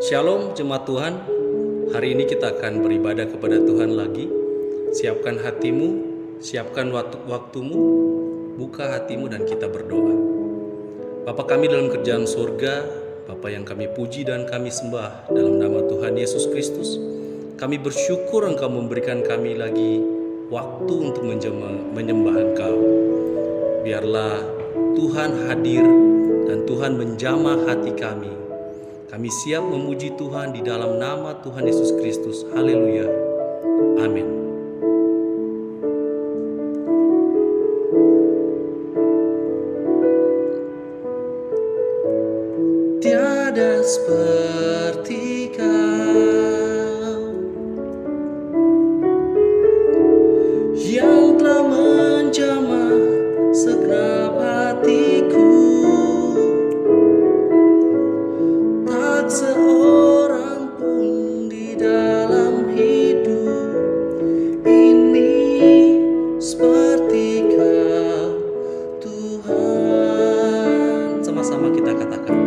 Shalom jemaat Tuhan, hari ini kita akan beribadah kepada Tuhan lagi. Siapkan hatimu, siapkan waktumu, buka hatimu dan kita berdoa. Bapa kami dalam kerjaan surga, Bapa yang kami puji dan kami sembah dalam nama Tuhan Yesus Kristus. Kami bersyukur Engkau memberikan kami lagi waktu untuk menyembah Engkau. Biarlah Tuhan hadir dan Tuhan menjamah hati kami. Kami siap memuji Tuhan di dalam nama Tuhan Yesus Kristus. Haleluya. Amin. Tiada seperti Kau yang telah menjamah segenap hatiku. Tak seorang pun di dalam hidup ini seperti Kau, Tuhan. Sama-sama kita katakan,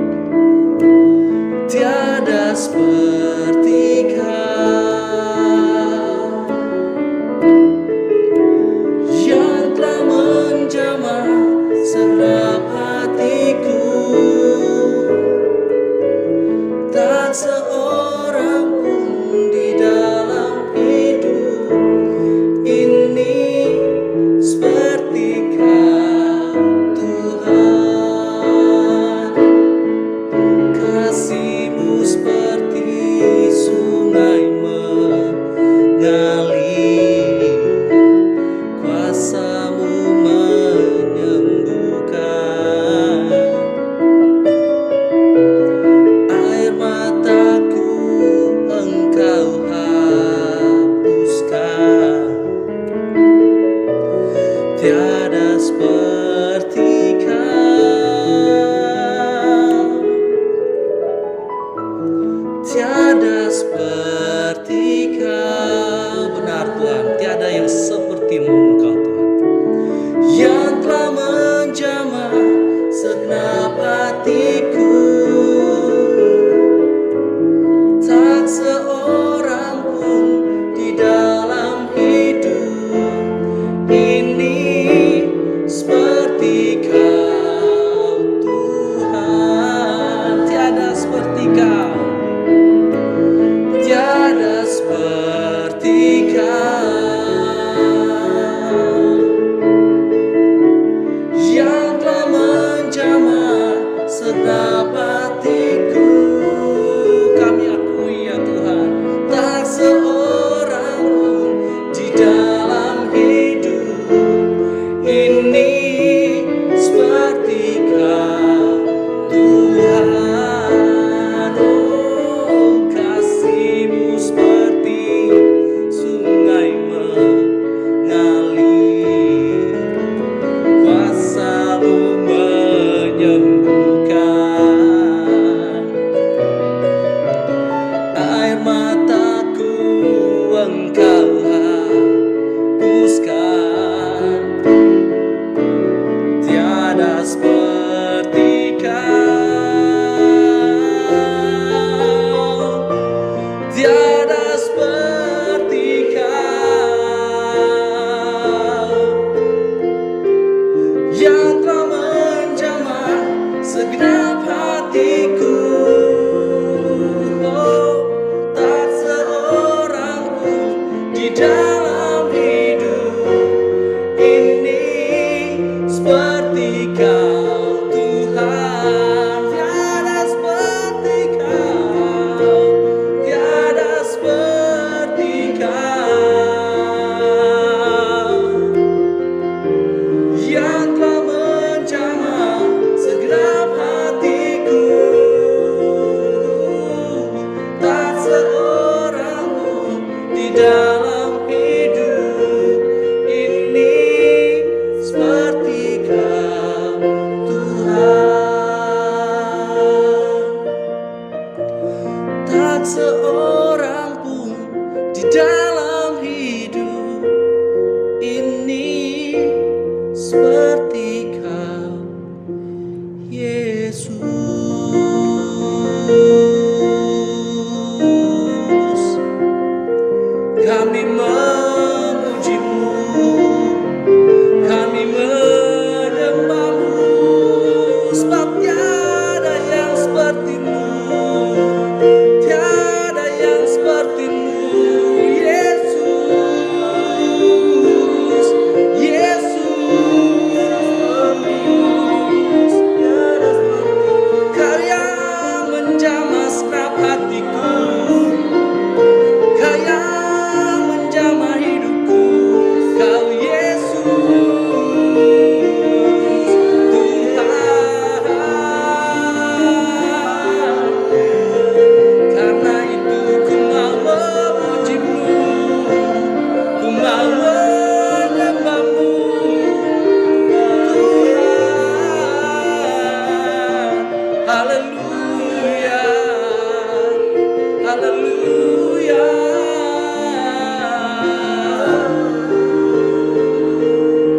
tiada seperti Kau yang telah menjamah segenap hatiku. Tak seorang pun di dalam hidup ini seperti Kau, Tuhan. Kasih-Mu seperti sungai mengalir, kuasa-Mu menyembuhkan. Air mataku Engkau hapuskan. Tiada seperti Kau, tiada seperti Kau. Benar Tuhan, tiada yang seperti-Mu Engkau Tuhan, yang telah menjamah segenap hatiku. Tak seorang pun di dalam hidup ini seperti Kau, Tuhan. Tiada seperti Kau, tiada seperti Kau yang telah menjamah segenap hatiku. Kami akui ya Tuhan, tak seorang pun di dalam hidup ini seperti Kau, Tuhan. Oh, kasih-Mu seperti sungai mengalir, kuasa-Mu menyembuhkan. Air mataku Engkau hapuskan. Tiada seperti Kau, tiada seperti Kau yang telah menjamah segenap hatiku. Oh, tak seorang pun di dalam hidup ini seperti Kau, Tuhan. Tiada seperti Kau, tiada seperti Kau yang telah menjamah segenap hatiku. Haleluya, haleluya.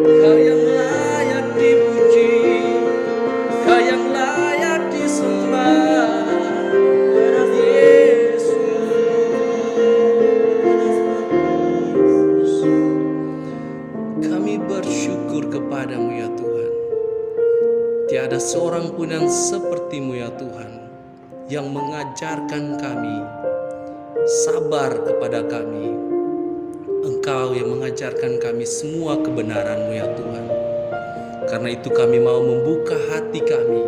Kau yang layak dipuji, Kau yang layak disembah, Yesus. Kami bersyukur kepadamu ya Tuhan. Tiada seorang pun yang sepertimu ya Tuhan, yang mengajarkan kami sabar kepada kami. Engkau yang mengajarkan kami semua kebenaran-Mu ya Tuhan. Karena itu kami mau membuka hati kami,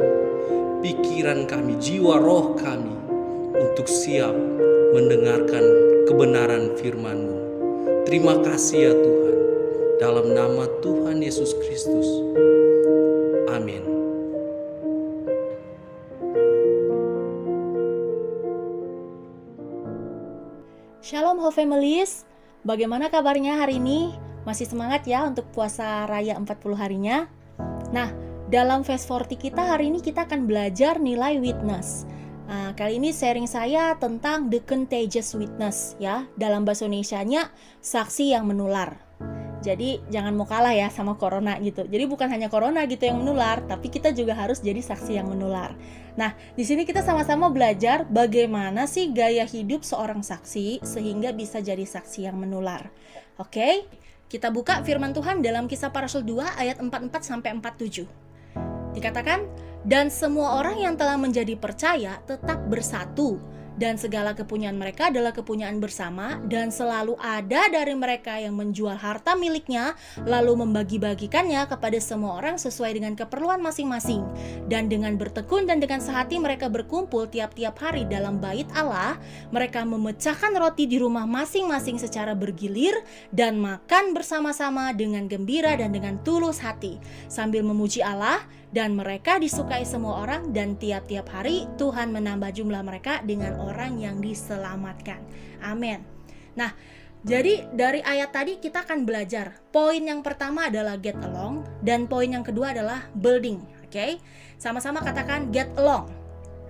pikiran kami, jiwa roh kami untuk siap mendengarkan kebenaran firman-Mu. Terima kasih ya Tuhan. Dalam nama Tuhan Yesus Kristus. Amin. Shalom Ho Families, bagaimana kabarnya hari ini? Masih semangat ya untuk puasa raya 40 harinya? Nah, dalam Fast 40 kita hari ini kita akan belajar nilai witness. Kali ini sharing saya tentang the contagious witness ya. Dalam bahasa Indonesianya, saksi yang menular. Jadi jangan mau kalah ya sama corona gitu. Jadi bukan hanya corona gitu yang menular, tapi kita juga harus jadi saksi yang menular. Nah, di sini kita sama-sama belajar bagaimana sih gaya hidup seorang saksi sehingga bisa jadi saksi yang menular. Oke, kita buka firman Tuhan dalam Kisah Para Rasul 2 ayat 44 sampai 47. Dikatakan, dan semua orang yang telah menjadi percaya tetap bersatu, dan segala kepunyaan mereka adalah kepunyaan bersama, dan selalu ada dari mereka yang menjual harta miliknya, lalu membagi-bagikannya kepada semua orang sesuai dengan keperluan masing-masing. Dan dengan bertekun dan dengan sehati mereka berkumpul tiap-tiap hari dalam bait Allah, mereka memecahkan roti di rumah masing-masing secara bergilir, dan makan bersama-sama dengan gembira dan dengan tulus hati, sambil memuji Allah, dan mereka disukai semua orang, dan tiap-tiap hari Tuhan menambah jumlah mereka dengan orang yang diselamatkan. Amin. Nah, jadi dari ayat tadi kita akan belajar. Poin yang pertama adalah get along, dan poin yang kedua adalah building. Oke, sama-sama katakan get along.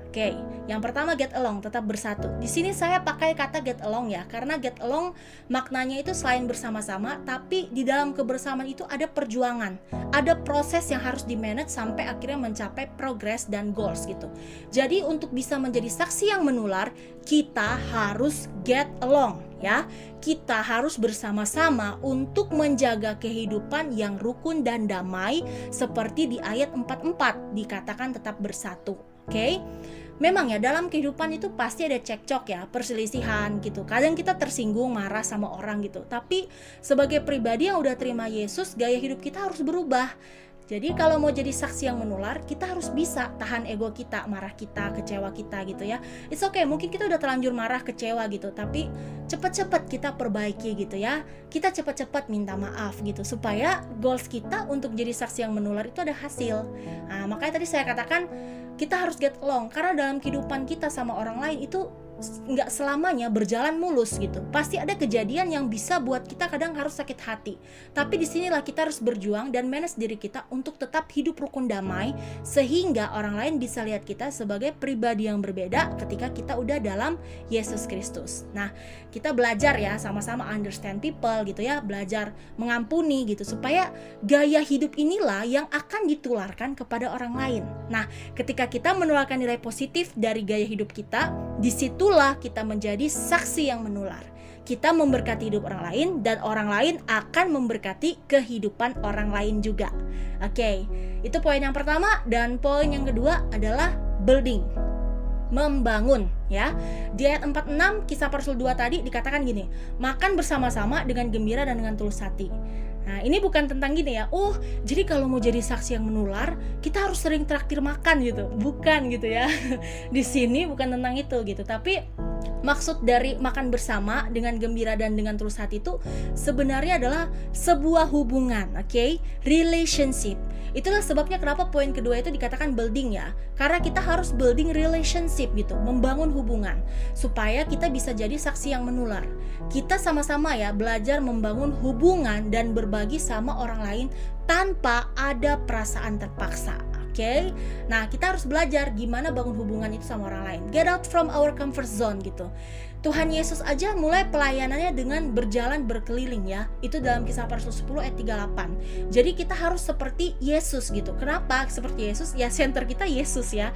Oke, yang pertama get along, tetap bersatu. Di sini saya pakai kata get along ya, karena get along maknanya itu selain bersama-sama, tapi di dalam kebersamaan itu ada perjuangan, ada proses yang harus di-manage sampai akhirnya mencapai progress dan goals gitu. Jadi untuk bisa menjadi saksi yang menular, kita harus get along ya. Kita harus bersama-sama untuk menjaga kehidupan yang rukun dan damai seperti di ayat 44 dikatakan tetap bersatu. Oke? Memang ya dalam kehidupan itu pasti ada cekcok ya, perselisihan gitu. Kadang kita tersinggung, marah sama orang gitu. Tapi sebagai pribadi yang udah terima Yesus, gaya hidup kita harus berubah. Jadi kalau mau jadi saksi yang menular, kita harus bisa tahan ego kita, marah kita, kecewa kita gitu ya. It's okay, mungkin kita udah terlanjur marah, kecewa gitu, tapi cepat-cepat kita perbaiki gitu ya. Kita cepat-cepat minta maaf gitu, supaya goals kita untuk jadi saksi yang menular itu ada hasil. Nah, makanya tadi saya katakan kita harus get along, karena dalam kehidupan kita sama orang lain itu nggak selamanya berjalan mulus gitu. Pasti ada kejadian yang bisa buat kita kadang harus sakit hati. Tapi disinilah kita harus berjuang dan manage diri kita untuk tetap hidup rukun damai, sehingga orang lain bisa lihat kita sebagai pribadi yang berbeda ketika kita udah dalam Yesus Kristus. Nah, kita belajar ya sama-sama understand people gitu ya, belajar mengampuni gitu, supaya gaya hidup inilah yang akan ditularkan kepada orang lain. Nah, ketika kita menularkan nilai positif dari gaya hidup kita, di situ itulah kita menjadi saksi yang menular. Kita memberkati hidup orang lain, dan orang lain akan memberkati kehidupan orang lain juga. Oke, itu poin yang pertama. Dan poin yang kedua adalah building, membangun ya. Di ayat 46 Kisah Para Rasul 2 tadi dikatakan gini, makan bersama-sama dengan gembira dan dengan tulus hati. Nah, ini bukan tentang gini ya, jadi kalau mau jadi saksi yang menular, kita harus sering traktir makan gitu. Bukan gitu ya. Di sini bukan tentang itu gitu, tapi maksud dari makan bersama dengan gembira dan dengan tulus hati itu sebenarnya adalah sebuah hubungan, oke? Relationship. Itulah sebabnya kenapa poin kedua itu dikatakan building ya. Karena kita harus building relationship gitu, membangun hubungan supaya kita bisa jadi saksi yang menular. Kita sama-sama ya belajar membangun hubungan dan berbagi sama orang lain tanpa ada perasaan terpaksa. Oke. Nah, kita harus belajar gimana bangun hubungan itu sama orang lain. Get out from our comfort zone gitu. Tuhan Yesus aja mulai pelayanannya dengan berjalan berkeliling ya. Itu dalam Kisah Para Rasul 10 ayat 38. Jadi kita harus seperti Yesus gitu. Kenapa seperti Yesus? Ya center kita Yesus ya.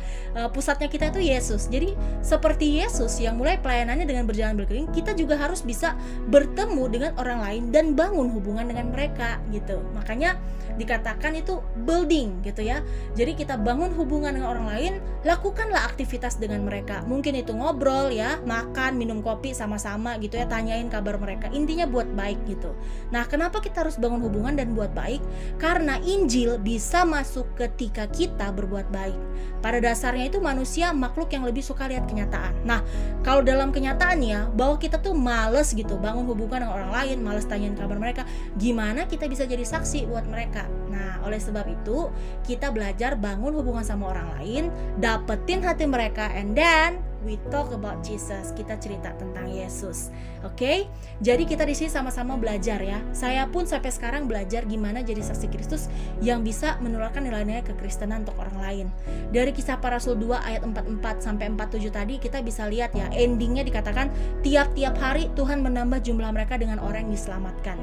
Pusatnya kita itu Yesus. Jadi seperti Yesus yang mulai pelayanannya dengan berjalan berkeliling, kita juga harus bisa bertemu dengan orang lain dan bangun hubungan dengan mereka gitu. Makanya dikatakan itu building gitu ya. Jadi kita bangun hubungan dengan orang lain, lakukanlah aktivitas dengan mereka. Mungkin itu ngobrol ya, makan, minum kopi sama-sama gitu ya, tanyain kabar mereka. Intinya buat baik gitu. Nah, kenapa kita harus bangun hubungan dan buat baik? Karena Injil bisa masuk ketika kita berbuat baik. Pada dasarnya itu manusia makhluk yang lebih suka lihat kenyataan. Nah, kalau dalam kenyataannya bahwa kita tuh males gitu bangun hubungan dengan orang lain, males tanyain kabar mereka, gimana kita bisa jadi saksi buat mereka? Nah, oleh sebab itu kita belajar bangun hubungan sama orang lain, dapetin hati mereka, and then we talk about Jesus. Kita cerita tentang Yesus. Oke? Jadi kita di sini sama-sama belajar ya. Saya pun sampai sekarang belajar gimana jadi saksi Kristus yang bisa menularkan nilai-nilai kekristenan untuk orang lain. Dari Kisah Para Rasul 2 ayat 44 sampai 47 tadi kita bisa lihat ya, endingnya dikatakan tiap-tiap hari Tuhan menambah jumlah mereka dengan orang yang diselamatkan.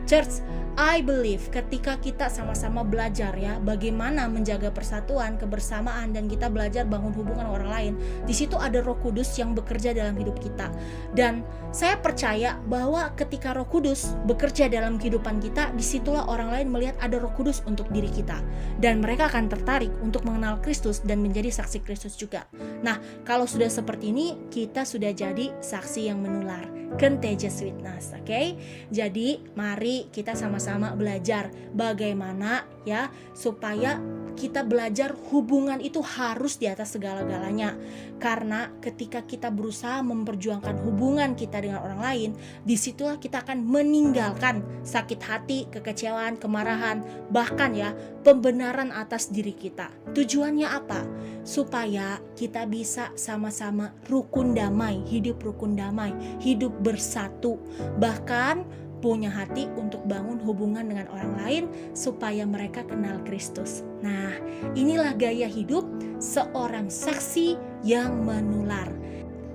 Church, I believe ketika kita sama-sama belajar ya bagaimana menjaga persatuan, kebersamaan, dan kita belajar bangun hubungan orang lain, di situ ada Roh Kudus yang bekerja dalam hidup kita. Dan saya percaya bahwa ketika Roh Kudus bekerja dalam kehidupan kita, disitulah orang lain melihat ada Roh Kudus untuk diri kita, dan mereka akan tertarik untuk mengenal Kristus dan menjadi saksi Kristus juga. Nah, kalau sudah seperti ini, kita sudah jadi saksi yang menular, contagious witness. Oke? Jadi mari kita sama-sama belajar bagaimana ya supaya kita belajar hubungan itu harus di atas segala-galanya. Karena ketika kita berusaha memperjuangkan hubungan kita dengan orang lain, disitulah kita akan meninggalkan sakit hati, kekecewaan, kemarahan, bahkan ya pembenaran atas diri kita. Tujuannya apa? Supaya kita bisa sama-sama rukun damai, hidup rukun damai, hidup bersatu, bahkan punya hati untuk bangun hubungan dengan orang lain supaya mereka kenal Kristus. Nah, inilah gaya hidup seorang saksi yang menular.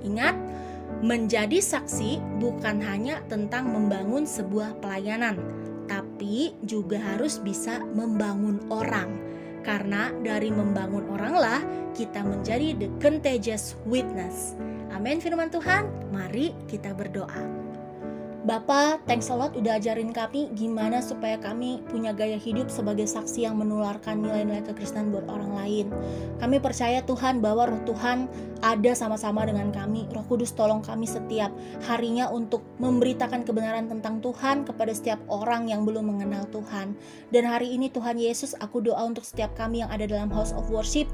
Ingat, menjadi saksi bukan hanya tentang membangun sebuah pelayanan, tapi juga harus bisa membangun orang. Karena dari membangun oranglah kita menjadi the contagious witness. Amin firman Tuhan. Mari kita berdoa. Bapa, thanks a lot udah ajarin kami gimana supaya kami punya gaya hidup sebagai saksi yang menularkan nilai-nilai kekristenan buat orang lain. Kami percaya Tuhan bahwa Roh Tuhan ada sama-sama dengan kami. Roh Kudus tolong kami setiap harinya untuk memberitakan kebenaran tentang Tuhan kepada setiap orang yang belum mengenal Tuhan. Dan hari ini Tuhan Yesus, aku doa untuk setiap kami yang ada dalam house of worship.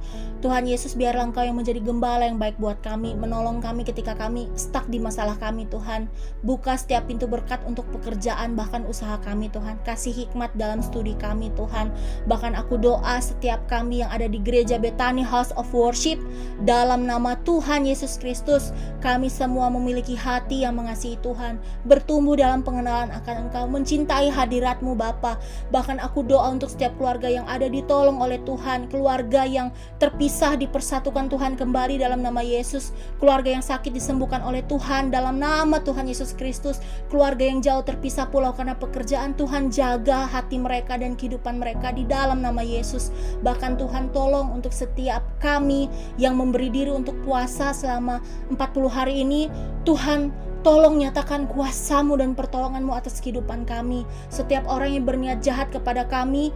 Tuhan Yesus, biarlah Engkau yang menjadi gembala yang baik buat kami, menolong kami ketika kami stuck di masalah kami Tuhan. Buka setiap pintu berkat untuk pekerjaan bahkan usaha kami Tuhan. Kasih hikmat dalam studi kami Tuhan. Bahkan aku doa setiap kami yang ada di gereja Bethany House of Worship, dalam nama Tuhan Yesus Kristus, kami semua memiliki hati yang mengasihi Tuhan, bertumbuh dalam pengenalan akan Engkau, mencintai hadirat-Mu Bapa. Bahkan aku doa untuk setiap keluarga yang ada ditolong oleh Tuhan, keluarga yang terpisah dipersatukan Tuhan kembali dalam nama Yesus, keluarga yang sakit disembuhkan oleh Tuhan dalam nama Tuhan Yesus Kristus, keluarga yang jauh terpisah pulau karena pekerjaan, Tuhan jaga hati mereka dan kehidupan mereka di dalam nama Yesus. Bahkan Tuhan tolong untuk setiap kami yang memberi diri untuk puasa selama 40 hari ini, Tuhan tolong nyatakan kuasa-Mu dan pertolongan-Mu atas kehidupan kami. Setiap orang yang berniat jahat kepada kami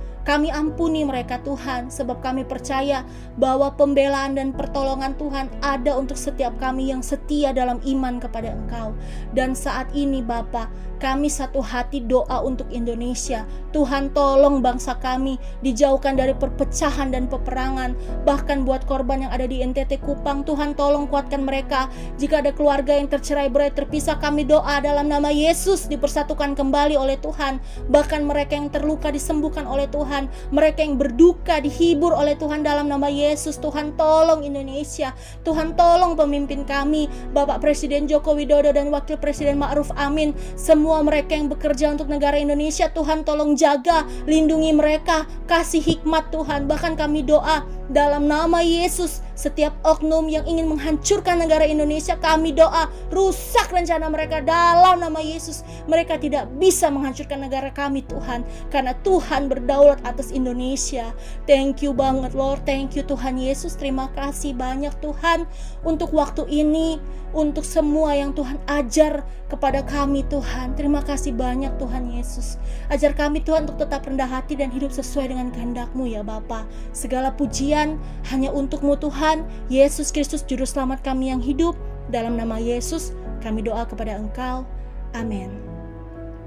ampuni mereka Tuhan, sebab kami percaya bahwa pembelaan dan pertolongan Tuhan ada untuk setiap kami yang setia dalam iman kepada Engkau. Dan saat ini Bapa, kami satu hati doa untuk Indonesia. Tuhan tolong bangsa kami dijauhkan dari perpecahan dan peperangan. Bahkan buat korban yang ada di NTT Kupang, Tuhan tolong kuatkan mereka. Jika ada keluarga yang tercerai-berai, terpisah Isa kami doa dalam nama Yesus dipersatukan kembali oleh Tuhan. Bahkan mereka yang terluka disembuhkan oleh Tuhan, mereka yang berduka dihibur oleh Tuhan dalam nama Yesus. Tuhan tolong Indonesia, Tuhan tolong pemimpin kami, Bapak Presiden Joko Widodo dan Wakil Presiden Ma'ruf Amin, semua mereka yang bekerja untuk negara Indonesia. Tuhan tolong jaga, lindungi mereka, kasih hikmat Tuhan. Bahkan kami doa dalam nama Yesus, setiap oknum yang ingin menghancurkan negara Indonesia, kami doa rusak rencana mereka dalam nama Yesus. Mereka tidak bisa menghancurkan negara kami Tuhan, karena Tuhan berdaulat atas Indonesia. Thank you banget Lord, thank you Tuhan Yesus. Terima kasih banyak Tuhan untuk waktu ini, untuk semua yang Tuhan ajar kepada kami Tuhan. Terima kasih banyak Tuhan Yesus. Ajar kami Tuhan untuk tetap rendah hati dan hidup sesuai dengan kehendak-Mu ya Bapa. Segala pujian hanya untuk-Mu Tuhan, Yesus Kristus Juru Selamat kami yang hidup. Dalam nama Yesus kami doa kepada Engkau. Amin.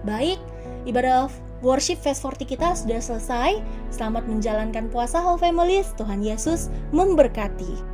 Baik, ibadah worship Fast 40 kita sudah selesai. Selamat menjalankan puasa Whole Families. Tuhan Yesus memberkati.